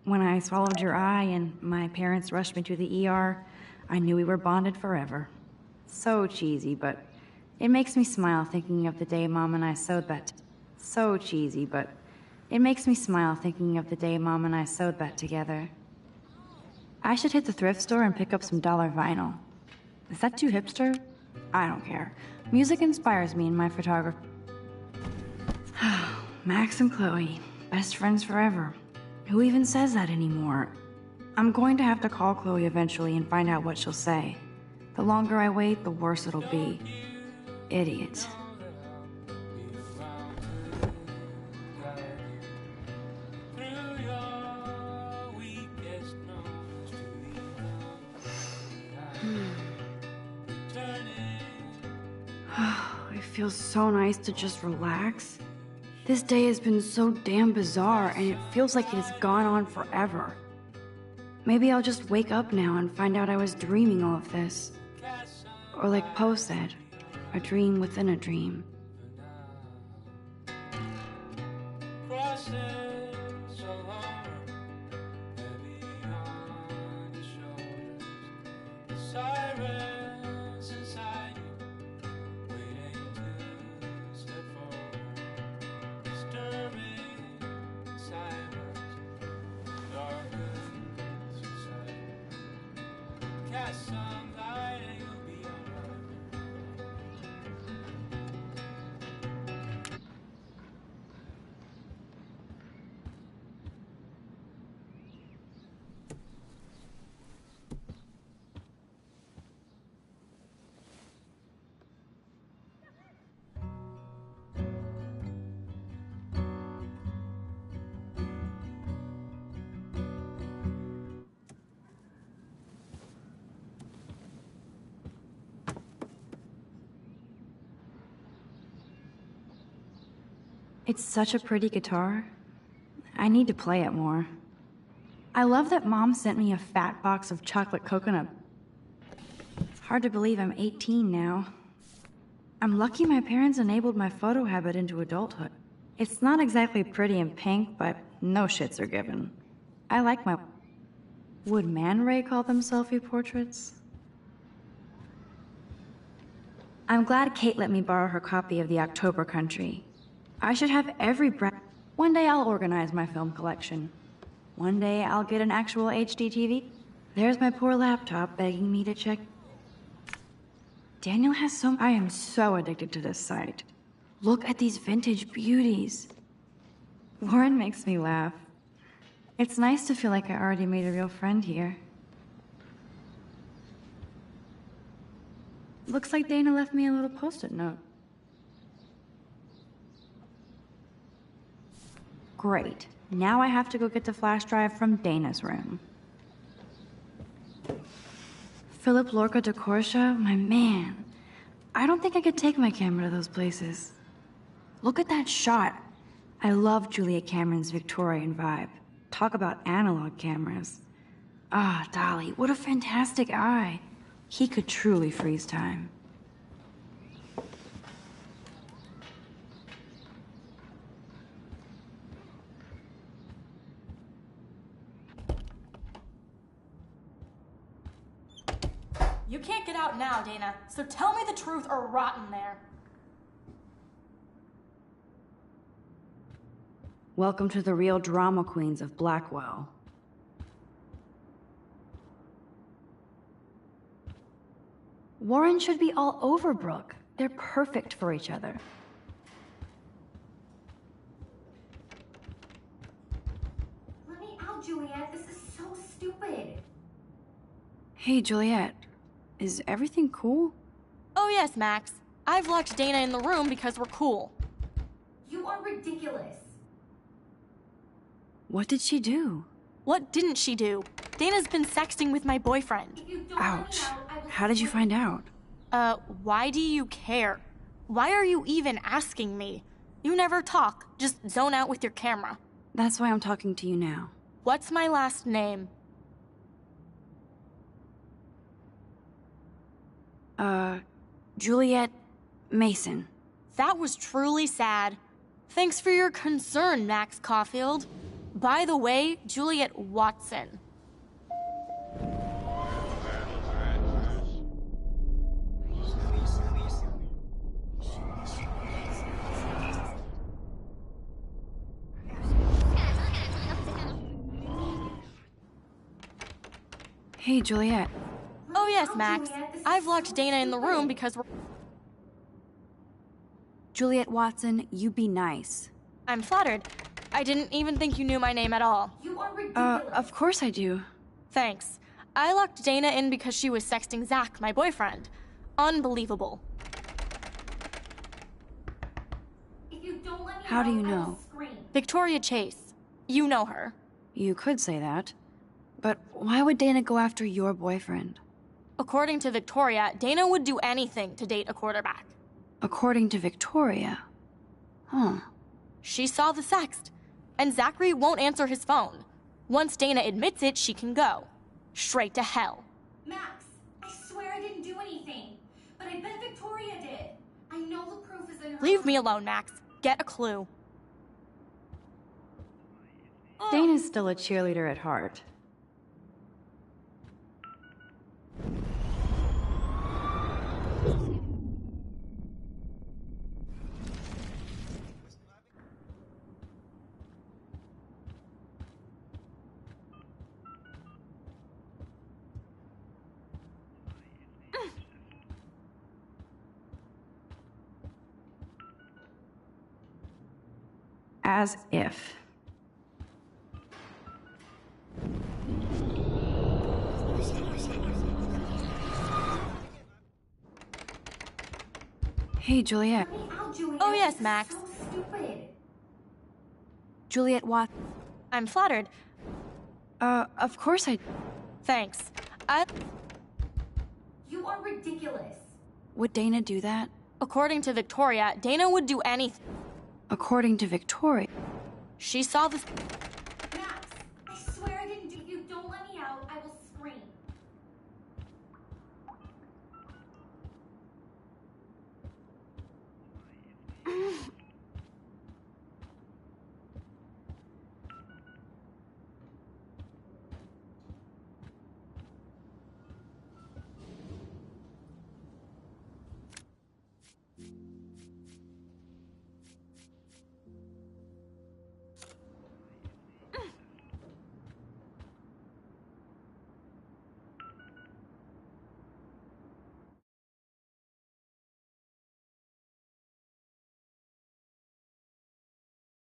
When I swallowed your eye and my parents rushed me to the ER, I knew we were bonded forever. So cheesy, but it makes me smile thinking of the day Mom and I sewed that. So cheesy, but it makes me smile thinking of the day Mom and I sewed that together. I should hit the thrift store and pick up some dollar vinyl. Is that too hipster? I don't care. Music inspires me in my photography. Max and Chloe, best friends forever. Who even says that anymore? I'm going to have to call Chloe eventually and find out what she'll say. The longer I wait, the worse it'll be. Idiot. It feels so nice to just relax. This day has been so damn bizarre, and it feels like it has gone on forever. Maybe I'll just wake up now and find out I was dreaming all of this. Or like Poe said, a dream within a dream. It's such a pretty guitar. I need to play it more. I love that Mom sent me a fat box of chocolate coconut. It's hard to believe I'm 18 now. I'm lucky my parents enabled my photo habit into adulthood. It's not exactly pretty and pink, but no shits are given. I like my... Would Man Ray call them selfie portraits? I'm glad Kate let me borrow her copy of the October Country. I should have every one day I'll organize my film collection. One day I'll get an actual HD TV. There's my poor laptop begging me to check. Daniel has so... I am so addicted to this site. Look at these vintage beauties. Warren makes me laugh. It's nice to feel like I already made a real friend here. Looks like Dana left me a little post-it note. Great. Now I have to go get the flash drive from Dana's room. Philip Lorca de Corsia, my man. I don't think I could take my camera to those places. Look at that shot. I love Julia Cameron's Victorian vibe. Talk about analog cameras. Ah, Dolly, what a fantastic eye. He could truly freeze time. You can't get out now, Dana, so tell me the truth or rot in there. Welcome to the real drama queens of Blackwell. Warren should be all over Brooke. They're perfect for each other. Let me out, Juliet. This is so stupid. Hey, Juliet. Is everything cool? Oh yes, Max. I've locked Dana in the room because we're cool. You are ridiculous. What did she do? What didn't she do? Dana's been sexting with my boyfriend. Ouch. How did you find out? Why do you care? Why are you even asking me? You never talk, just zone out with your camera. That's why I'm talking to you now. What's my last name? Juliet Mason. That was truly sad. Thanks for your concern, Max Caulfield. By the way, Juliet Watson. Hey, Juliet. Oh yes, Max. I've locked Dana in the room because we're... Juliet Watson, you be nice. I'm flattered. I didn't even think you knew my name at all. You are ridiculous. Of course I do. Thanks. I locked Dana in because she was sexting Zach, my boyfriend. Unbelievable. If you don't let me How do you I will know? scream. Victoria Chase. You know her. You could say that. But why would Dana go after your boyfriend? According to Victoria, Dana would do anything to date a quarterback. According to Victoria? Huh. She saw the sext, and Zachary won't answer his phone. Once Dana admits it, she can go. Straight to hell. Max, I swear I didn't do anything. But I bet Victoria did. I know the proof is in her. Leave me alone, Max. Get a clue. Dana's still a cheerleader at heart. As if. Hey, Juliet. Oh yes, Max. So stupid. Juliet Watson. I'm flattered. Of course I... Thanks. You are ridiculous. Would Dana do that? According to Victoria, Dana would do anything. According to Victoria. She saw the...